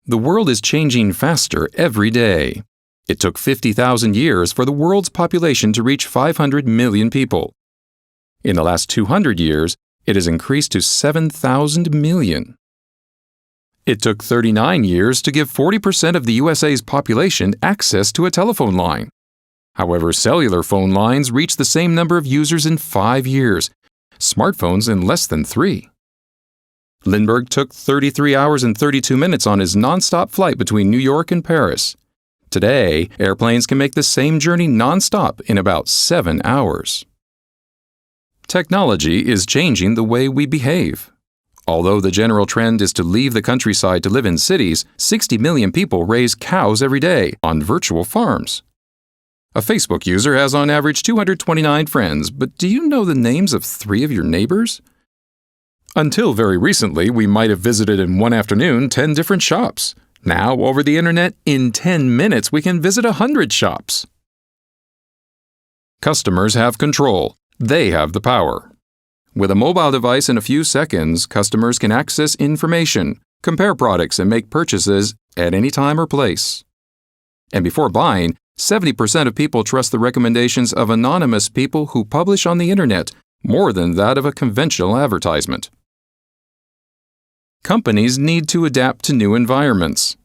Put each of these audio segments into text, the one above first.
The world is changing faster every day. It took 50,000 years for the world's population to reach 500 million people. In the last 200 years, it has increased to 7,000 million. It took 39 years to give 40% of the USA's population access to a telephone line. However, cellular phone lines reached the same number of users in 5 years, smartphones in less than 3. Lindbergh took 33 hours and 32 minutes on his nonstop flight between New York and Paris. Today, airplanes can make the same journey nonstop in about 7 hours. Technology is changing the way we behave. Although the general trend is to leave the countryside to live in cities, 60 million people raise cows every day on virtual farms. A Facebook user has on average 229 friends, but do you know the names of 3 of your neighbors? Until very recently, we might have visited in one afternoon 10 different shops. Now, over the internet, in 10 minutes, we can visit 100 shops. Customers have control. They have the power. With a mobile device in a few seconds, customers can access information, compare products, and make purchases at any time or place. And before buying, 70% of people trust the recommendations of anonymous people who publish on the internet more than that of a conventional advertisement. Companies need to adapt to new environments.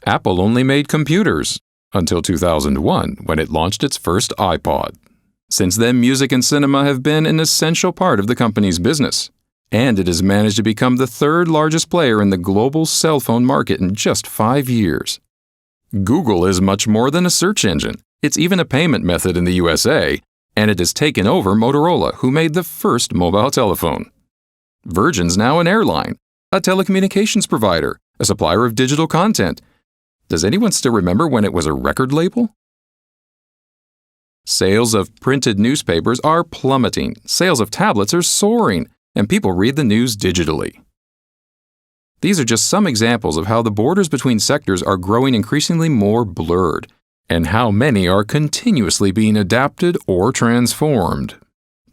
Apple only made computers until 2001, when it launched its first iPod. Since then, music and cinema have been an essential part of the company's business, and it has managed to become the third largest player in the global cell phone market in just 5 years. Google is much more than a search engine. It's even a payment method in the USA, and it has taken over Motorola, who made the first mobile telephone. Virgin's now an airline, a telecommunications provider, a supplier of digital content. Does anyone still remember when it was a record label? Sales of printed newspapers are plummeting, sales of tablets are soaring, and people read the news digitally. These are just some examples of how the borders between sectors are growing increasingly more blurred, and how many are continuously being adapted or transformed.